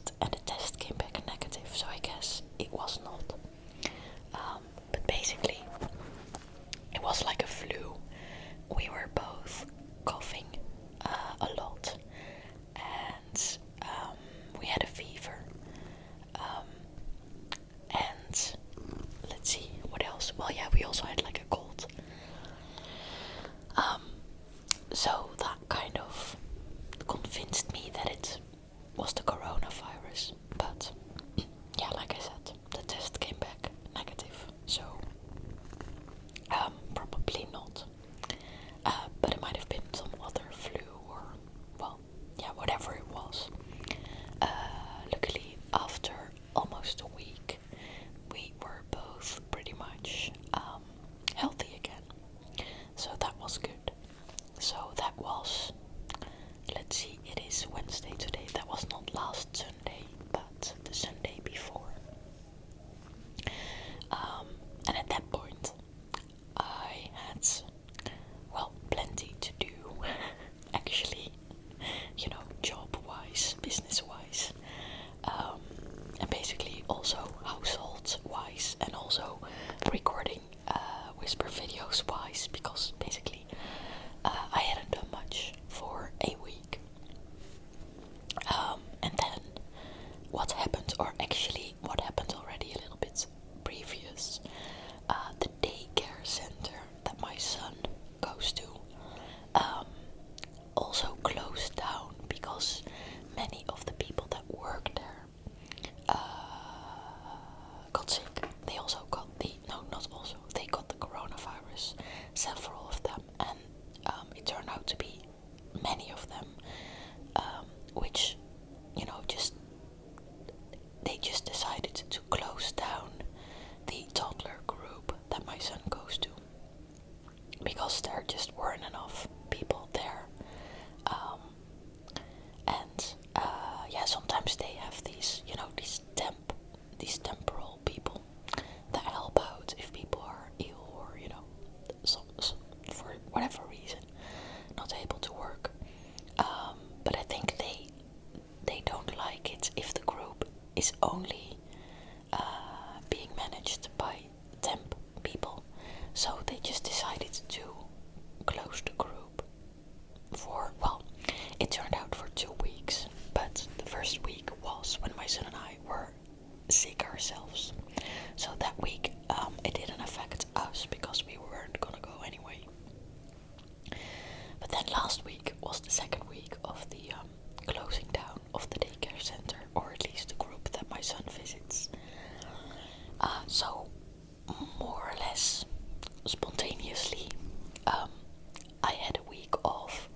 test, and the test came back negative, so I guess it was not. But basically, it was like a flu. We were both coughing a lot, and we had a fever. And let's see, what else? Well, yeah, we also had like a cold. So that kind of convinced me that it was the coronavirus. But yeah, like I said, the test came back negative. So probably not. But it might have been some other flu or, well, yeah, whatever it was. Luckily, after almost a week, we were both pretty much healthy again. So that was good. So that was, let's see, it is Wednesday today. That was not last Sunday, but the Sunday before. And at that point, I had, well, plenty to do, actually, job-wise, business-wise, and basically also household-wise, and also recording whisper videos-wise, because basically I hadn't done much for a week. And then what happened, or actually what happened already a little bit previous, the daycare center that my son goes to also closed down because many of the people that work there got sick. They also got they got the coronavirus, several of them, and it turned out to be many of them, which, they just decided to close down the toddler group that my son goes to, because there just weren't enough people there. Sometimes they have these, these temporal people that help out if people are ill or, for whatever reason, not able to work. But I think they don't like it if the group is only being managed by temp people. So they just decided to close the group for, well, it turned out for 2 weeks. But the first week was when my son and I were sick ourselves. So that week it didn't affect us because we weren't gonna go anyway. But then last week was the second week of the closing down of the daycare center, or at least the group that my son visits. So more or less spontaneously, I had a week off.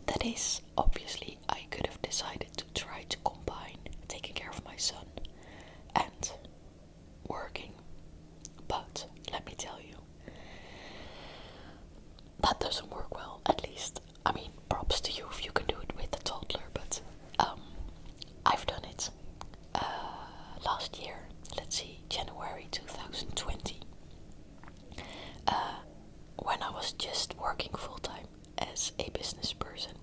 That is, obviously, I could have decided to try to combine taking care of my son and working, but let me tell you, that doesn't work well. At least, I mean, props to you if you can do it with a toddler, but I've done it last year, let's see, January 2020, when I was just working full-time as a business person,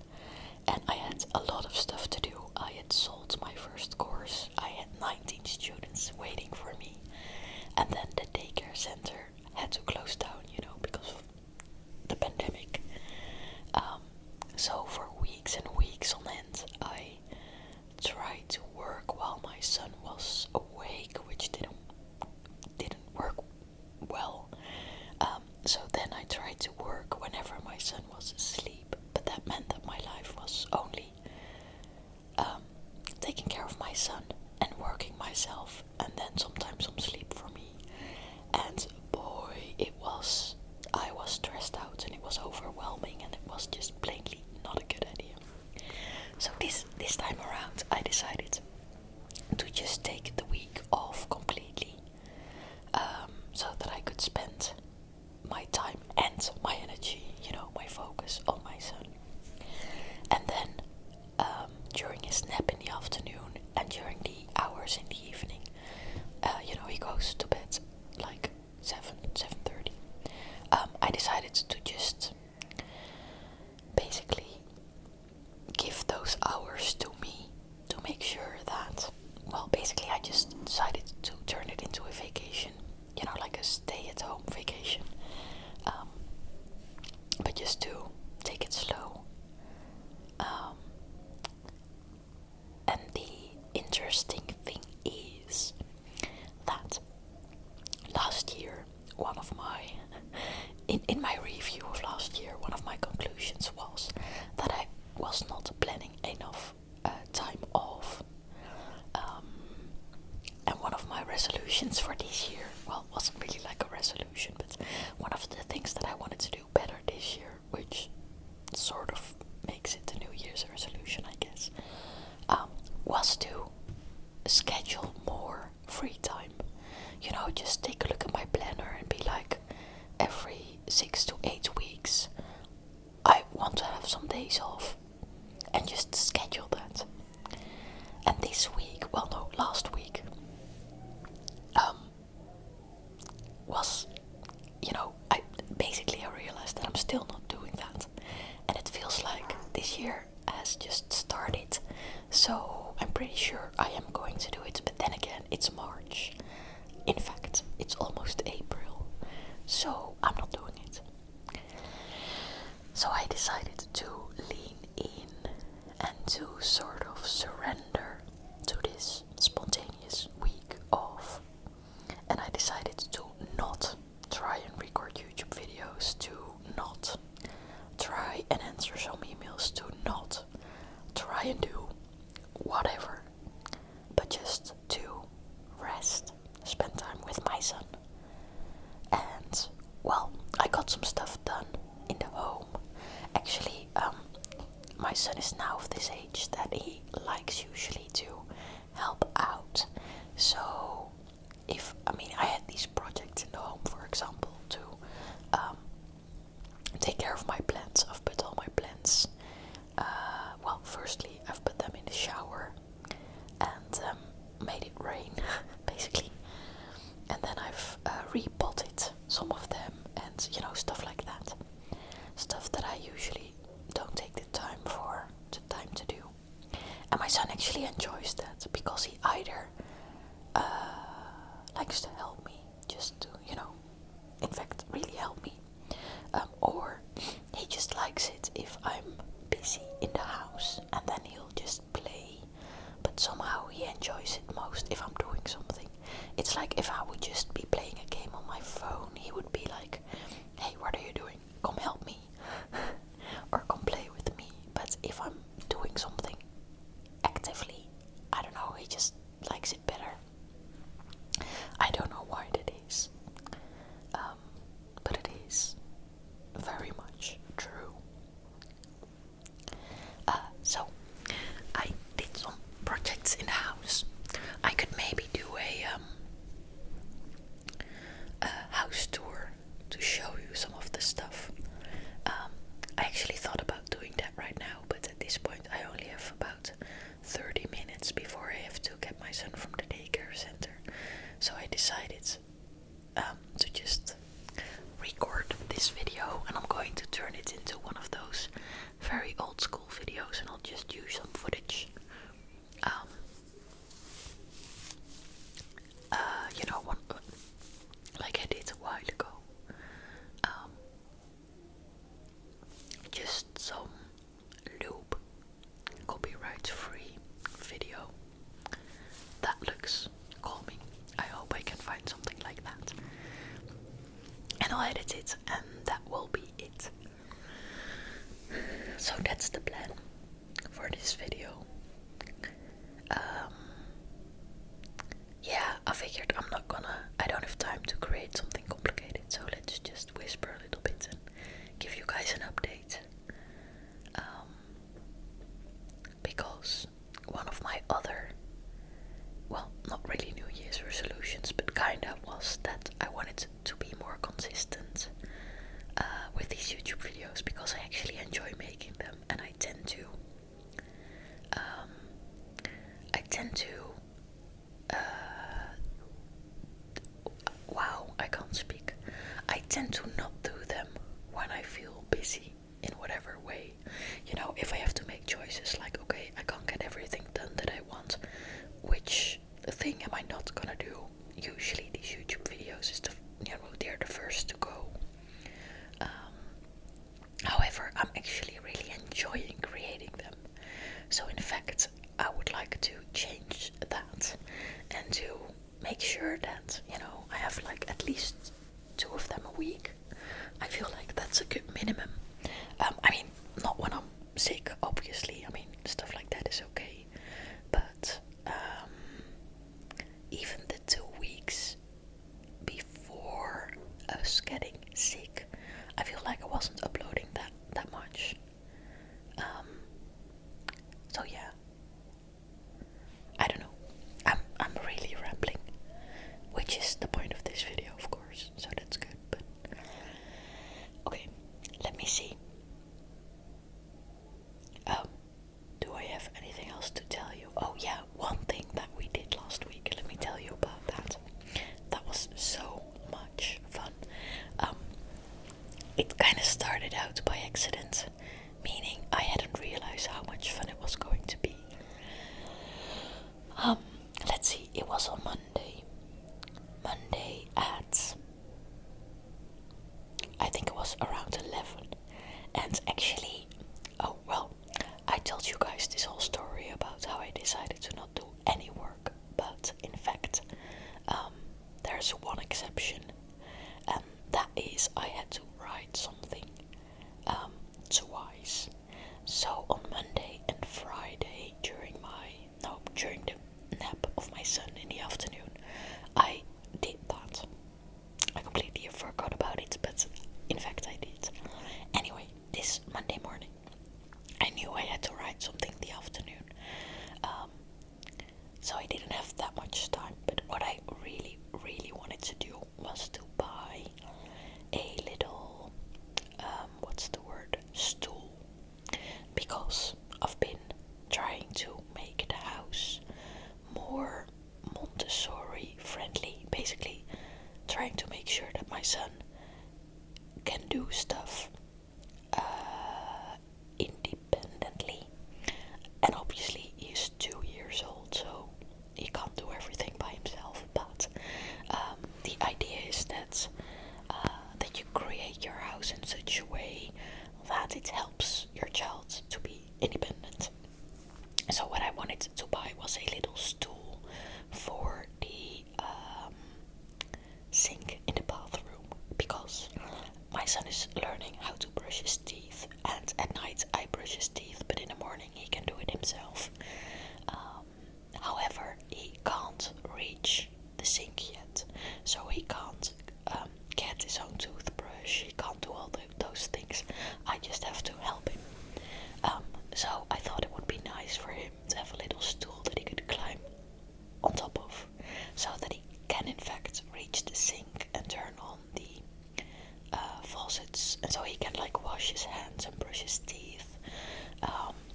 and I had a lot of stuff to do. I had sold my first course, I had 19 students waiting for me, and then the daycare center had to close down, because of the pandemic. So for weeks and weeks on end, I tried to work while my son was awake, which didn't work well. So then I tried to work whenever my son was asleep, but that meant that my life was only taking care of my son and working myself, and then sometimes some sleep for me. And boy, I was stressed out, and it was overwhelming, and it was just plainly not a good idea. So this time around, I decided to just take the week off completely, so that I could spend my time and my energy, my focus on my son. And then during his nap in the afternoon and during the hours in the evening, he goes to bed like 7:30. I decided to just basically give those hours to me, to make sure well, basically I just decided to turn it into a vacation, like a stay-at-home vacation, but just to take it slow. And the interesting thing is that last year, one of my in my review of last year, one of my conclusions was that I was not planning enough time off. And one of my resolutions for this year, well, it wasn't really like a resolution, but one of the things that I wanted to do better this year, which sort of makes it the New Year's resolution, I guess, was to schedule more free time. Just take a look at my planner and be like, every 6 to 8 weeks, I want to have some days off, and just schedule that. And this week, well, no, last week, was, I realized that I'm still not doing that, and it feels like this year has just started, so I'm pretty sure I am going to do it. But then again, it's March. In fact, it's almost April, so I'm not doing it. So I decided to lean in and to sort of surrender to this spontaneous week off. And I decided to not try and record YouTube videos, to not try and answer some emails, to not try and do whatever, but just to rest, spend time with my son. And, well, I got some stuff done in the home. Actually, my son is now of this age that he likes usually to help out. So, I had these projects in the home, for example, to take care of my plants. I've put all my plants, well, firstly, I've put them in the shower and made it rain, basically. And then I've repotted some of them and, stuff like that. Stuff that I usually don't take the time to do. And my son actually enjoys that, because he either likes to help me, just to, in fact, really help me, or he just likes it if I'm busy in the house, and then he'll just play. But somehow he enjoys it most if I'm doing something. It's like if I would just be playing a game on my phone, he would be like, hey, what are you doing? Come help me. Or come play with me. But if I'm doing something actively, I don't know, he just likes it better. I don't know why that is. But it is very much true. So, I did some projects in the house. I could maybe do a house tour to show you some of the stuff. I actually thought about doing that right now, but at this point I only have about 30 minutes before I have to get my son from the daycare center. So I decided to just record this video, and I'm going to turn it into one of those very old school videos, and I'll just use some footage. One like I did a while ago. Just some loop, copyright free video that looks calming. I hope I can find something like that. And I'll edit it, and that will be it. So that's the plan for this video. Yeah, I figured I don't have time to create something complicated, so let's just whisper a little bit and give you guys an update. Because one of my other, well, not really New Year's resolutions, but kinda, was that I wanted to be more consistent with these YouTube videos, because I actually enjoy making them, and I tend to wow, I can't speak. I tend to not do them when I feel busy in whatever way. If I have to make choices, like, okay, I can't get everything done that I want, which am I not gonna do? Usually these YouTube videos is they're the first to go. However, I'm actually really enjoying creating them. So in fact, I would like to change that and to make sure that, I have like at least 2 of them a week. I feel like that's a good minimum. I mean, not when I'm sick, obviously. I mean, stuff like that is okay. But even the 2 weeks before us getting sick, I feel like I wasn't uploading that much. So yeah, I don't know. I'm really rambling, which is the point of this video, of course. So that's good. But okay, let me see. Do I have anything else to tell you? Oh yeah, one thing that we did last week. Let me tell you about that. That was so much fun. It kind of started out by accident, meaning I hadn't realized how much fun it was going to be. Let's see, it was on Monday. Monday at, I think it was around 11. And actually, oh well, I told you guys this whole story about how I decided to not do any work. But in fact, there's one exception. And that is I had to write something twice. So on Monday and Friday during the nap of my son in the afternoon, I did that. I completely forgot about it, but in fact I did. Anyway, this Monday morning, I knew I had to write something in the afternoon. So I didn't have that much time, but what I really, really wanted to do was to buy a little, stool, because I've been trying to make the house more Montessori friendly, basically trying to make sure that my son can do stuff independently. And obviously he's 2 years old, so he can't do everything by himself, but the idea is that you create your house in such a way that it helps your child to be independent. So what I wanted to buy was a little stool for the sink in the bathroom, because my son is learning how to brush his teeth, and at night I brush his teeth, but in the morning he can do it himself. However, he can't reach the sink yet, so he can't get his own toothbrush, he can't do all those things. I just have to help him. So I thought it would be nice for him to have a little stool that he could climb on top of, so that he can in fact reach the sink and turn on the faucets, and so he can like wash his hands and brush his teeth.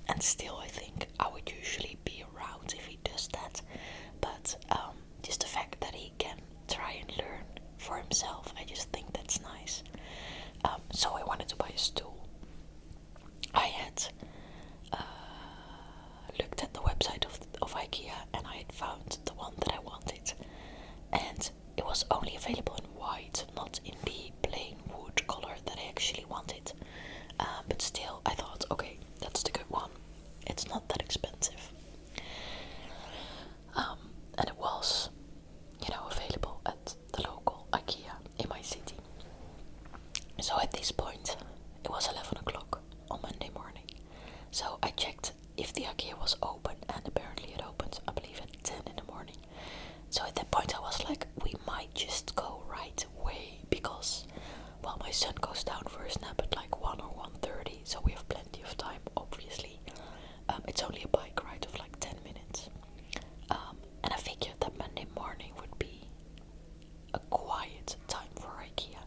And still I think I would usually be around if he does that, but just the fact that he can try and learn for himself, I just think that's nice. So I wanted to buy a stool. I had looked at the website of IKEA, and I had found the one that I wanted, and it was only available in white, not in the plain wood color that I actually wanted. But still, I thought, okay, that's the good one. It's not that expensive. And it was, available at the local IKEA in my city. So at this point, it was 11 o'clock on Monday morning. So I checked if the IKEA was open, and apparently it opened, I believe, at 10 in the morning. So at that point I was like, we might just go right away, because, well, my son goes down for his nap at like 1 or 1:30, so we have plenty of time, obviously. It's only a bike ride of like 10 minutes. And I figured that Monday morning would be a quiet time for IKEA.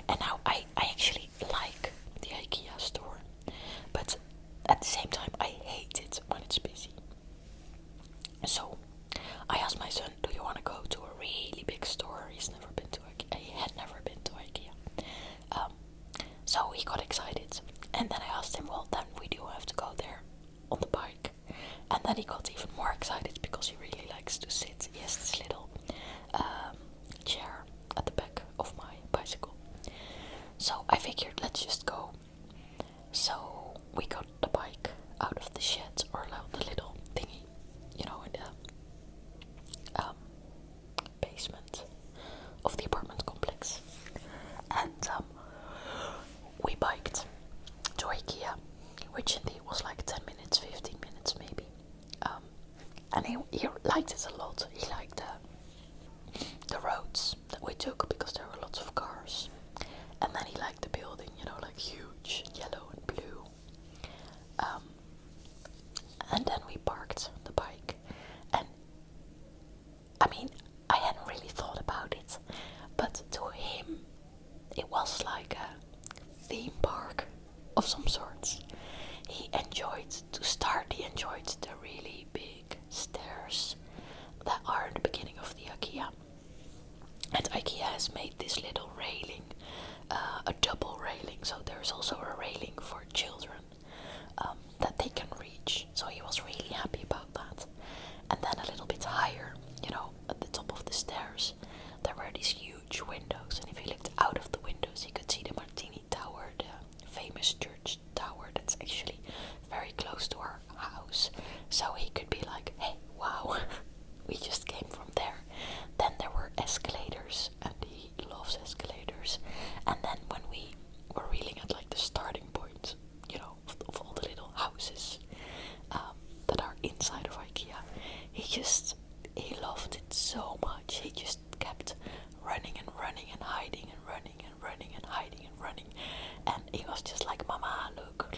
And now I actually like the IKEA store, but at the same time I hate it when it's busy. So I asked my son, do you want to go to a really big store? He's never been to IKEA. He had never been to IKEA. So he got excited. And then I asked him, well, then we do have to go there on the bike. And then he got even more excited because he really likes to sit. He has this little he liked it a lot. He liked the roads that we took because there were lots of cars. And then he liked the building, like huge, yellow and blue. And then we parked the bike. And I hadn't really thought about it, but to him, it was like a theme park of some sorts. He enjoyed the really big stairs that are in the beginning of the IKEA. And IKEA has made this little railing, a double railing, so there's also a railing for children that they can reach. So he was really happy about that. And then a little bit higher, at the top of the stairs, there were these huge windows. And if you looked out of the windows, you could see the Martini Tower, the famous church tower that's actually very close to our house. So he could be like, hey, wow, we just came from there. Then there were escalators, and he loves escalators. And then when we were reeling at like the starting point, of all the little houses that are inside of IKEA, he loved it so much. He just kept running and running and hiding and running and running and hiding and running. And he was just like, Mama, look.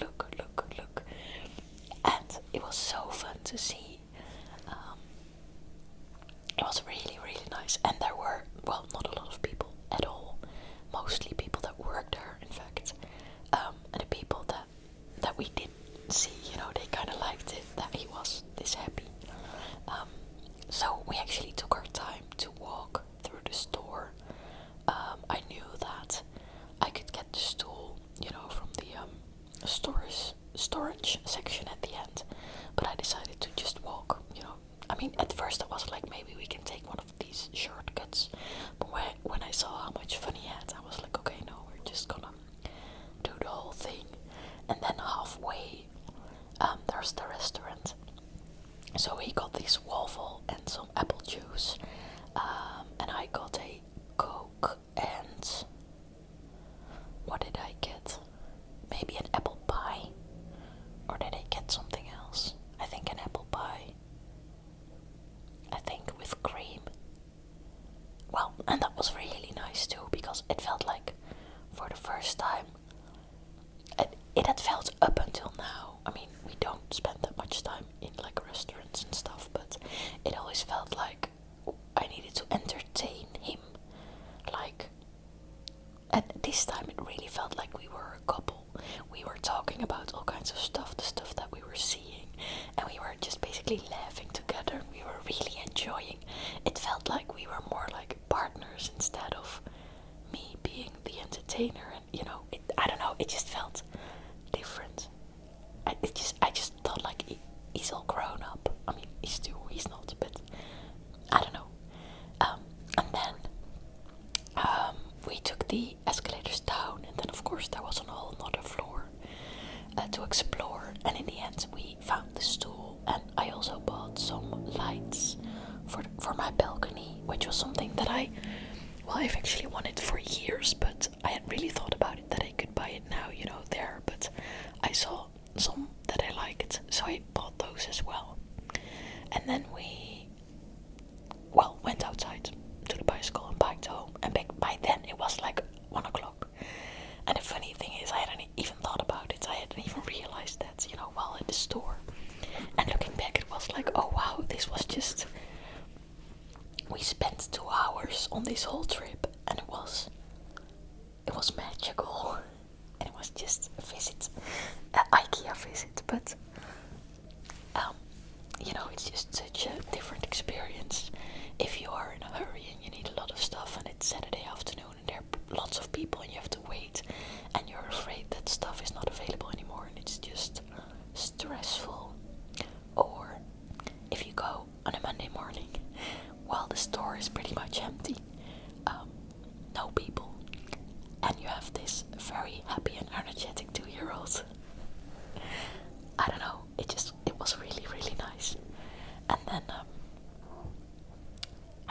And it was so fun to see. It was really, really nice. And there were, well, not a lot of people at all. Mostly people that worked there, in fact. And the people that we didn't see, they kind of liked it, that he was this happy. So we actually took our time to walk through the store. I knew that I could get the stool, from the storage section at the end. But I decided to just walk, At first I was like, maybe we can take one of these shortcuts. But when I saw how much fun he had, I was like, okay, no, we're just gonna do the whole thing. And then halfway, there's the restaurant. So he got this waffle and some apple juice. And I got a Coke and... what did I get? Maybe an apple pie? Or did I get something else? I think an apple pie. I think with cream. Well, and that was really nice too, because it felt like, for the first time, it had felt up until now. We don't spend that much time in like restaurants and stuff, but it always felt like I needed to entertain him. And this time it really felt like we were a couple. We were talking about all kinds of stuff, the stuff that we were seeing, and we were just basically laughing together. We were really enjoying. It felt like we were more like partners instead of me being the entertainer. And I don't know, it just felt different. I just thought like he's all grown up. He's not, but I don't know. And then we took the escalators down, and then of course there was a whole nother floor to explore. And in the end we found the stool, and I also bought some lights for my balcony, which was something that I've actually wanted for years, but I hadn't really thought about it that I could buy it now, there. But I saw some that I liked, so I bought those as well. And then we, went outside to the bicycle and biked home. And by then it was like 1 o'clock. And the funny thing is, I hadn't even thought about it. I hadn't even realized that, while at the store. And looking back, it was like, oh wow, we spent 2 hours on this whole trip, and it was magical. And it was just a visit, an IKEA visit, but it's just such a different experience if you are in a hurry and you need a lot of stuff, and it's Saturday afternoon and there are lots of people and you have to wait, and you're afraid that stuff is not available anymore, and it's just stressful. Or if you go on a Monday morning while the store is pretty much empty, no people, and you have this very happy and energetic 2-year-old. I don't know, it was really, really nice. And then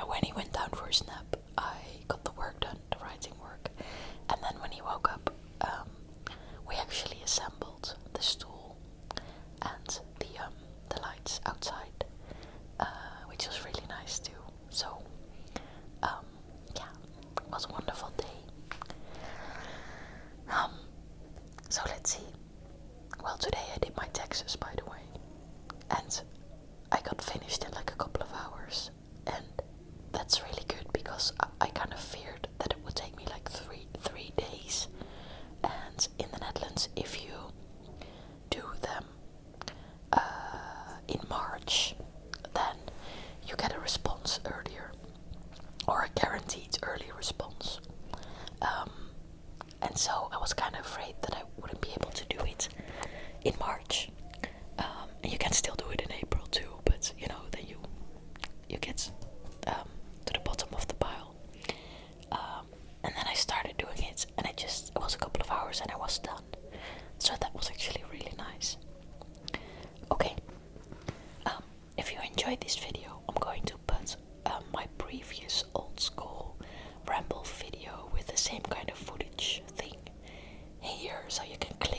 when he went down for his nap, I got the work done, the writing work. And then when he woke up, we actually assembled the stool and the lights outside. enjoyed this video, I'm going to put my previous old school ramble video with the same kind of footage thing here, so you can click